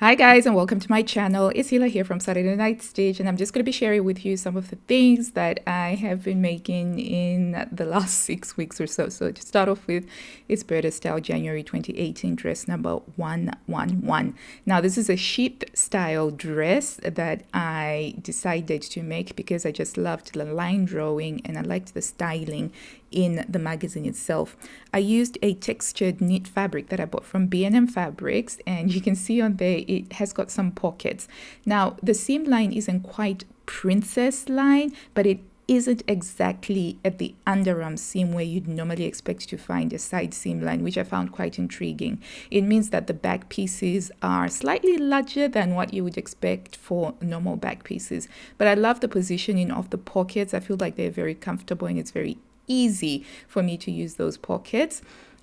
Hi guys, and welcome to my channel. It's Hila here from Saturday Night Stitch, and I'm just going to be sharing with you some of the things that I have been making in the last 6 weeks or so. So to start off with, it's BurdaStyle January 2018 dress number 111. Now this is a sheath style dress that I decided to make because I just loved the line drawing and I liked the styling in the magazine itself. I used a textured knit fabric that I bought from B&M Fabrics, and you can see on there it has got some pockets. Now the seam line isn't quite princess line, but it isn't exactly at the underarm seam where you'd normally expect to find a side seam line, which I found quite intriguing. It means that the back pieces are slightly larger than what you would expect for normal back pieces, but I love the positioning of the pockets. I feel like they're very comfortable and it's very easy for me to use those pockets.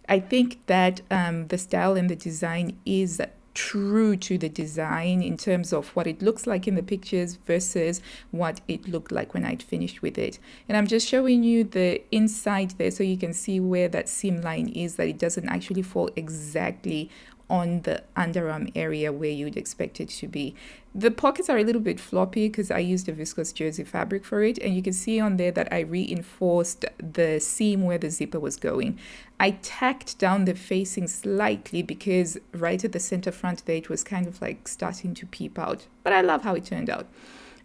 I think that the style and the design is true to the design in terms of what it looks like in the pictures versus what it looked like when I'd finished with it. And I'm just showing you the inside there so you can see where that seam line is, that it doesn't actually fall exactly on the underarm area where you'd expect it to be. The pockets are a little bit floppy because I used a viscose jersey fabric for it, and you can see on there that I reinforced the seam where the zipper was going. I tacked down the facing slightly because right at the center front there it was kind of like starting to peep out, but I love how it turned out.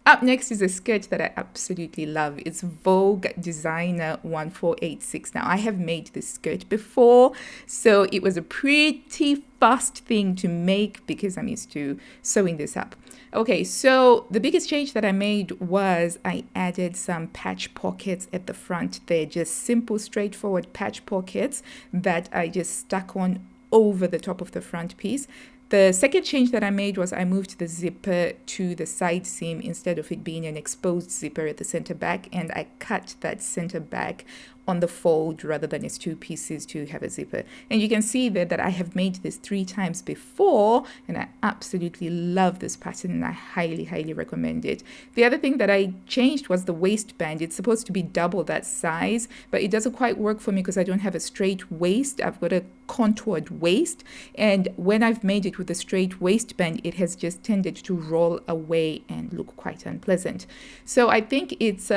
Up next is a skirt that I absolutely love. It's Vogue Designer 1486. Now, I have made this skirt before, so it was a pretty fast thing to make because I'm used to sewing this up. Okay, so the biggest change that I made was I added some patch pockets at the front there, just simple, straightforward patch pockets that I just stuck on over the top of the front piece. The second change that I made was I moved the zipper to the side seam instead of it being an exposed zipper at the center back, and I cut that center back on the fold rather than its two pieces to have a zipper. And you can see there that I have made this 3 times before, and I absolutely love this pattern and I highly recommend it. The other thing that I changed was the waistband. It's supposed to be double that size, but it doesn't quite work for me because I don't have a straight waist. I've got a contoured waist, and when I've made it with a straight waistband, it has just tended to roll away and look quite unpleasant. So I think it's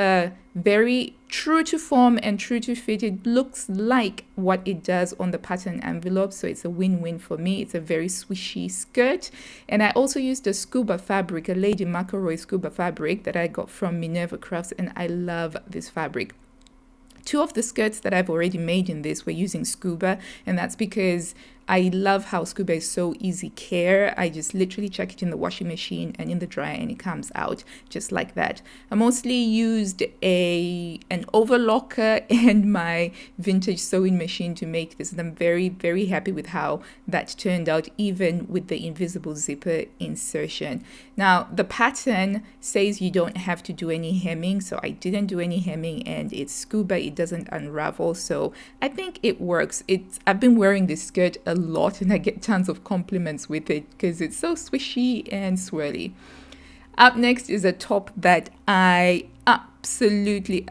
very true to form and true to fit. It looks like what it does on the pattern envelope, so it's a win-win for me. It's a very swishy skirt, and I also used a scuba fabric, a Lady McElroy scuba fabric that I got from Minerva Crafts, and I love this fabric. 2 of the skirts that I've already made in this were using scuba, and that's because I love how scuba is so easy care. I just literally chuck it in the washing machine and in the dryer and it comes out just like that. I mostly used an overlocker and my vintage sewing machine to make this, and I'm very happy with how that turned out, even with the invisible zipper insertion. Now the pattern says you don't have to do any hemming, so I didn't do any hemming, and it's scuba, it doesn't unravel, so I think it works. I've been wearing this skirt a lot and I get tons of compliments with it because it's so swishy and swirly. Up next is a top that I absolutely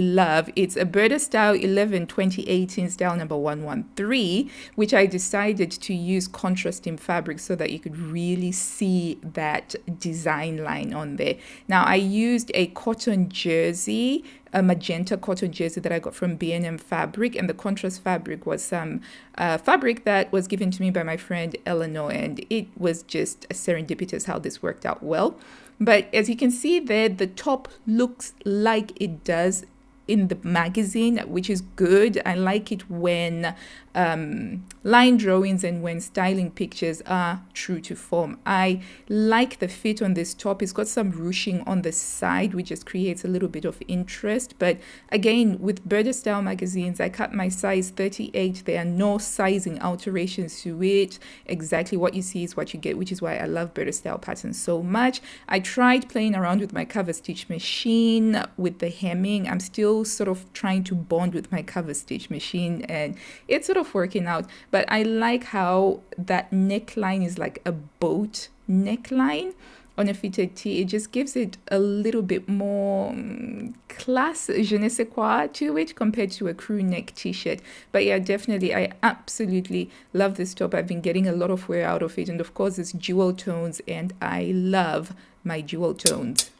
love. It's a BurdaStyle 11 2018 style number 113, which I decided to use contrasting fabric so that you could really see that design line on there. Now I used a cotton jersey, a magenta cotton jersey that I got from B&M Fabric, and the contrast fabric was some fabric that was given to me by my friend Eleanor, and it was just serendipitous how this worked out well. But as you can see there, the top looks like it does in the magazine, which is good. I like it when line drawings and when styling pictures are true to form. I like the fit on this top. It's got some ruching on the side, which just creates a little bit of interest. But again, with BurdaStyle magazines, I cut my size 38. There are no sizing alterations to it. Exactly what you see is what you get, which is why I love BurdaStyle patterns so much. I tried playing around with my cover stitch machine with the hemming. I'm still sort of trying to bond with my cover stitch machine, and it sort of working out, but I like how that neckline is like a boat neckline on a fitted tee. It just gives it a little bit more class, je ne sais quoi to it compared to a crew neck t-shirt. But yeah, definitely, I absolutely love this top. I've been getting a lot of wear out of it. And of course, it's jewel tones, and I love my jewel tones.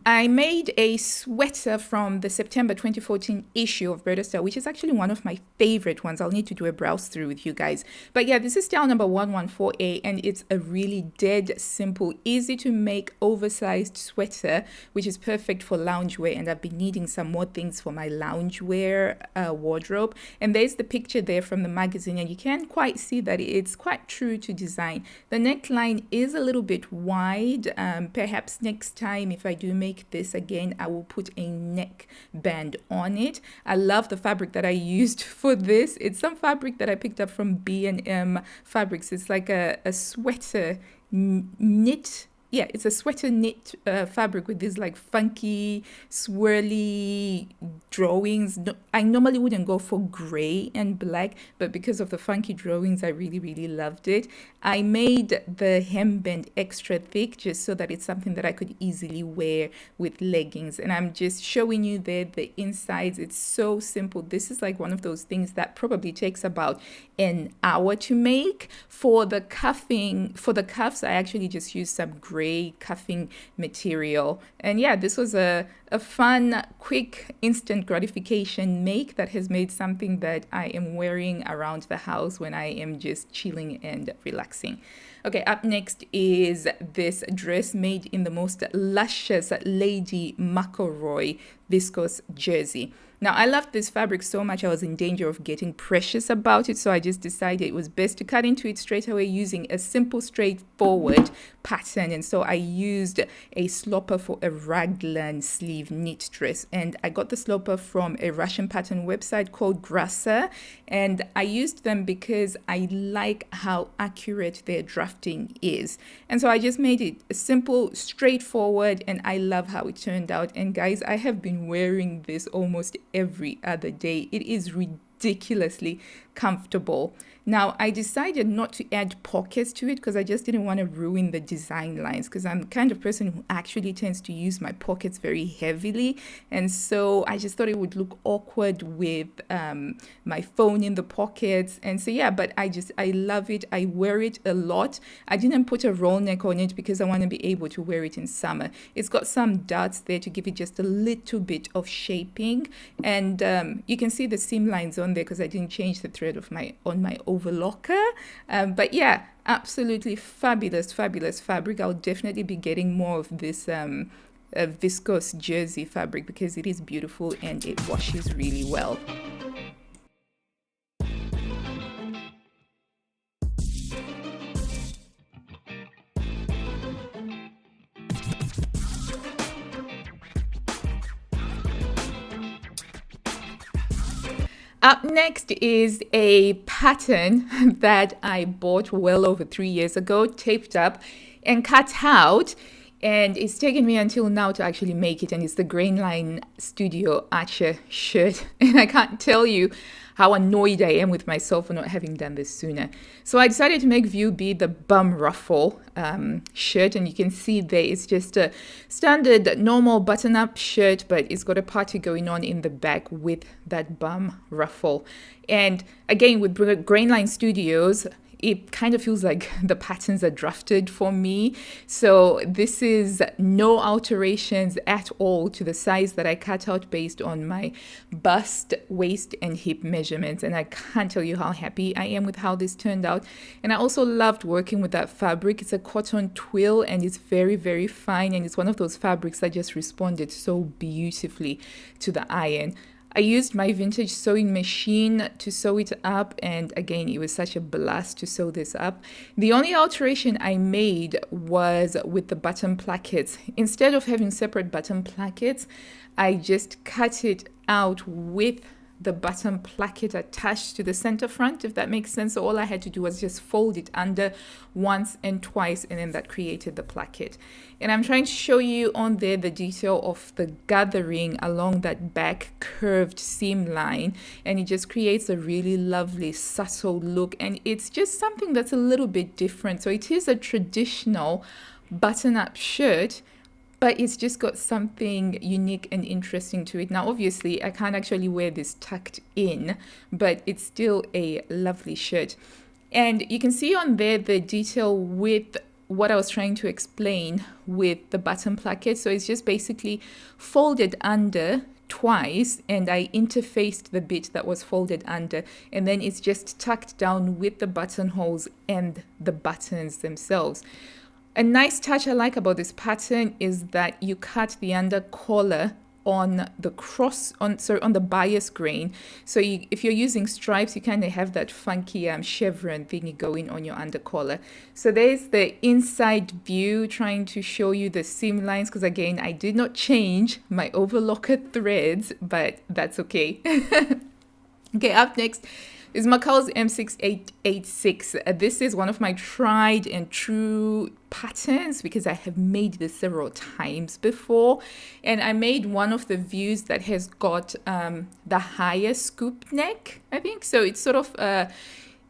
I made a sweater from the September 2014 issue of BurdaStyle, which is actually one of my favorite ones. I'll need to do a browse through with you guys. But yeah, this is style number 114A, and it's a really dead simple, easy to make oversized sweater, which is perfect for loungewear. And I've been needing some more things for my loungewear wardrobe. And there's the picture there from the magazine, and you can quite see that it's quite true to design. The neckline is a little bit wide. Perhaps next time, if I do make this again, I will put a neck band on it. I love the fabric that I used for this. It's some fabric that I picked up from B&M Fabrics. It's like a sweater knit. Yeah, it's a sweater knit fabric with these like funky, swirly drawings. I normally wouldn't go for gray and black, but because of the funky drawings, I really, really loved it. I made the hemband extra thick just so that it's something that I could easily wear with leggings. And I'm just showing you there the insides. It's so simple. This is like one of those things that probably takes about an hour to make. For the cuffing, for the cuffs, I actually just used some gray cuffing material. And yeah, this was a fun, quick, instant gratification make that has made something that I am wearing around the house when I am just chilling and relaxing. Okay, up next is this dress made in the most luscious Lady McElroy viscose jersey. Now, I loved this fabric so much I was in danger of getting precious about it, so I just decided it was best to cut into it straight away using a simple, straightforward pattern. And so I used a slopper for a Raglan sleeve knit dress, and I got the slopper from a Russian pattern website called Grasa, and I used them because I like how accurate their drafting is. And so I just made it simple, straightforward, and I love how it turned out. And guys, I have been wearing this almost every other day. It is ridiculously comfortable. Now, I decided not to add pockets to it because I just didn't want to ruin the design lines, because I'm the kind of person who actually tends to use my pockets very heavily. And so I just thought it would look awkward with my phone in the pockets. And so, yeah, but I love it. I wear it a lot. I didn't put a roll neck on it because I want to be able to wear it in summer. It's got some darts there to give it just a little bit of shaping. And you can see the seam lines on there because I didn't change the thread of my overlocker. But yeah, absolutely fabulous fabric. I'll definitely be getting more of this viscose jersey fabric because it is beautiful and it washes really well. Up next is a pattern that I bought well over 3 years ago, taped up and cut out. And it's taken me until now to actually make it. And it's the Grainline Studio Archer shirt. And I can't tell you how annoyed I am with myself for not having done this sooner. So I decided to make View be the bum ruffle shirt. And you can see there it's just a standard normal button-up shirt, but it's got a party going on in the back with that bum ruffle. And again, with Grainline Studios, it kind of feels like the patterns are drafted for me. So this is no alterations at all to the size that I cut out based on my bust, waist, and hip measurements. And I can't tell you how happy I am with how this turned out. And I also loved working with that fabric. It's a cotton twill and it's very, very fine. And it's one of those fabrics that just responded so beautifully to the iron. I used my vintage sewing machine to sew it up, and again, it was such a blast to sew this up. The only alteration I made was with the button plackets. Instead of having separate button plackets, I just cut it out with the button placket attached to the center front, if that makes sense. So all I had to do was just fold it under once and twice, and then that created the placket. And I'm trying to show you on there the detail of the gathering along that back curved seam line, and it just creates a really lovely subtle look, and it's just something that's a little bit different. So it is a traditional button-up shirt, but it's just got something unique and interesting to it. Now, obviously, I can't actually wear this tucked in, but it's still a lovely shirt. And you can see on there the detail with what I was trying to explain with the button placket. So it's just basically folded under twice, and I interfaced the bit that was folded under, and then it's just tucked down with the buttonholes and the buttons themselves. A nice touch I like about this pattern is that you cut the under collar on the on the bias grain. So if you're using stripes, you kind of have that funky chevron thingy going on your under collar. So there's the inside view, trying to show you the seam lines, because again, I did not change my overlocker threads, but that's okay. Okay, up next is McCalls M6886. This is one of my tried and true patterns because I have made this several times before. And I made one of the views that has got the higher scoop neck, I think. So it's sort of,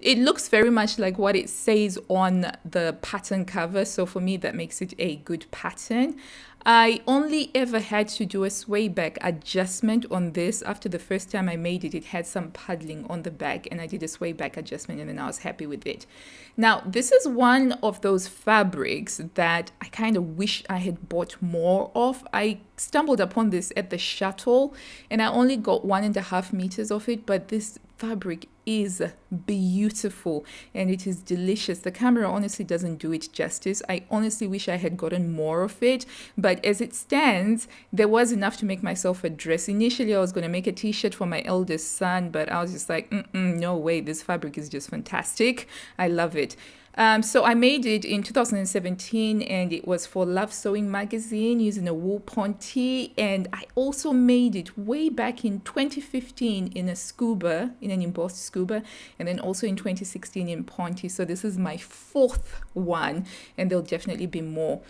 it looks very much like what it says on the pattern cover. So for me, that makes it a good pattern. I only ever had to do a sway back adjustment on this. After the first time I made it, it had some puddling on the back, and I did a sway back adjustment, and then I was happy with it. Now, this is one of those fabrics that I kind of wish I had bought more of. I stumbled upon this at the shuttle, and I only got 1.5 meters of it, but this fabric is beautiful and it is delicious. The camera honestly doesn't do it justice. I honestly wish I had gotten more of it, but as it stands, there was enough to make myself a dress. Initially, I was going to make a t-shirt for my eldest son, but I was just like, no way, this fabric is just fantastic. I love it. So I made it in 2017, and it was for Love Sewing magazine using a wool ponte. And I also made it way back in 2015 in a scuba, in an embossed scuba, and then also in 2016 in ponte. So this is my 4th one, and there'll definitely be more.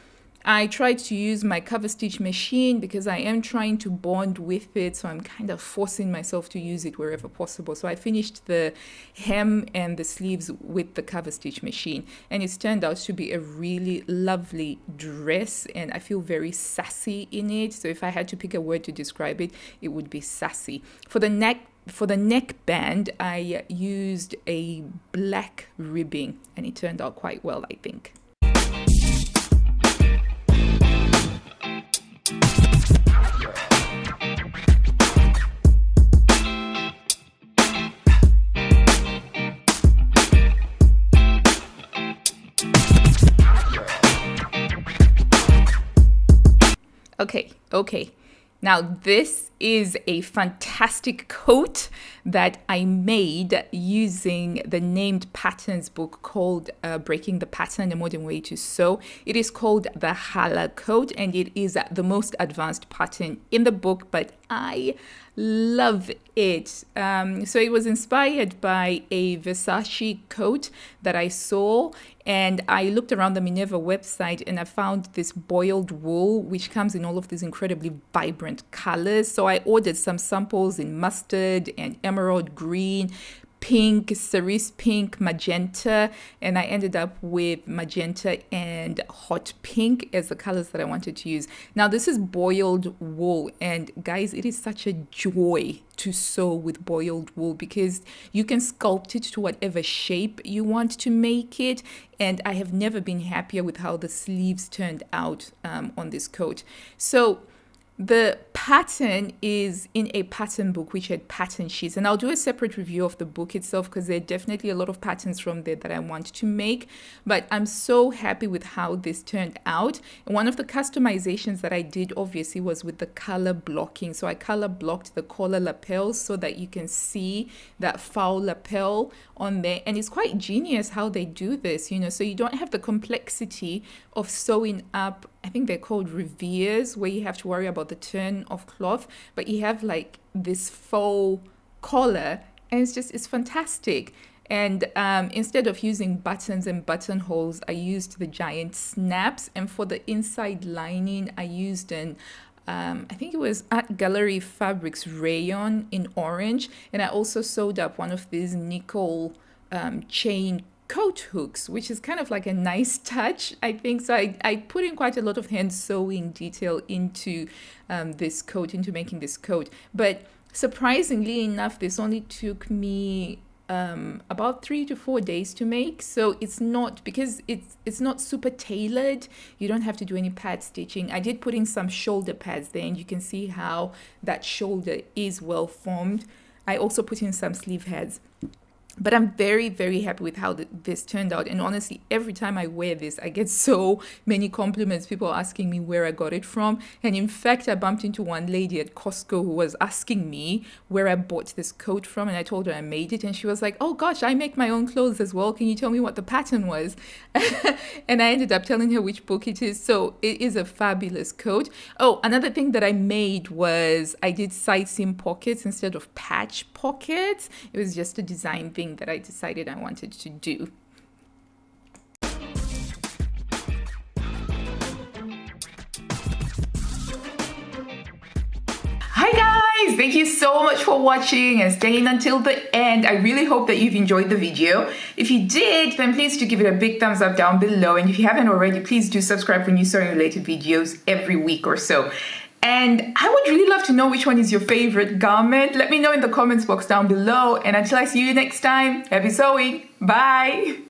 I tried to use my cover stitch machine because I am trying to bond with it, so I'm kind of forcing myself to use it wherever possible. So I finished the hem and the sleeves with the cover stitch machine, and it's turned out to be a really lovely dress, and I feel very sassy in it. So if I had to pick a word to describe it, it would be sassy. For the neckband, I used a black ribbing, and it turned out quite well, I think. Okay. Now, this is a fantastic coat that I made using the named patterns book called Breaking the Pattern, A Modern Way to Sew. It is called the Halla coat, and it is the most advanced pattern in the book, but I love it. So it was inspired by a Versace coat that I saw, and I looked around the Minerva website and I found this boiled wool, which comes in all of these incredibly vibrant colors. So I ordered some samples in mustard and emerald green, pink, cerise pink, magenta, and I ended up with magenta and hot pink as the colors that I wanted to use. Now, this is boiled wool, and guys, it is such a joy to sew with boiled wool because you can sculpt it to whatever shape you want to make it, and I have never been happier with how the sleeves turned out on this coat. So the pattern is in a pattern book which had pattern sheets, and I'll do a separate review of the book itself because there are definitely a lot of patterns from there that I want to make, but I'm so happy with how this turned out. And one of the customizations that I did obviously was with the color blocking. So I color blocked the collar lapels so that you can see that foul lapel on there, and it's quite genius how they do this, so you don't have the complexity of sewing up, I think they're called revers, where you have to worry about the turn of cloth, but you have like this faux collar, and it's fantastic. And instead of using buttons and buttonholes, I used the giant snaps. And for the inside lining, I used I think it was at Gallery Fabrics Rayon in orange. And I also sewed up one of these nickel chain coat hooks, which is kind of like a nice touch, I think. So I put in quite a lot of hand sewing detail into this coat, into making this coat. But surprisingly enough, this only took me about 3 to 4 days to make. So it's not, because it's not super tailored, you don't have to do any pad stitching. I did put in some shoulder pads there, and you can see how that shoulder is well formed. I also put in some sleeve heads. But I'm very, very happy with how this turned out. And honestly, every time I wear this, I get so many compliments, people asking me where I got it from. And in fact, I bumped into one lady at Costco who was asking me where I bought this coat from. And I told her I made it. And she was like, oh gosh, I make my own clothes as well. Can you tell me what the pattern was? And I ended up telling her which book it is. So it is a fabulous coat. Oh, another thing that I made was I did side seam pockets instead of patch pockets. It was just a design thing that I decided I wanted to do. Hi guys, thank you so much for watching and staying until the end. I really hope that you've enjoyed the video. If you did, then please do give it a big thumbs up down below. And if you haven't already, please do subscribe for new sewing related videos every week or so. And I would really love to know which one is your favorite garment. Let me know in the comments box down below. And until I see you next time, happy sewing. Bye.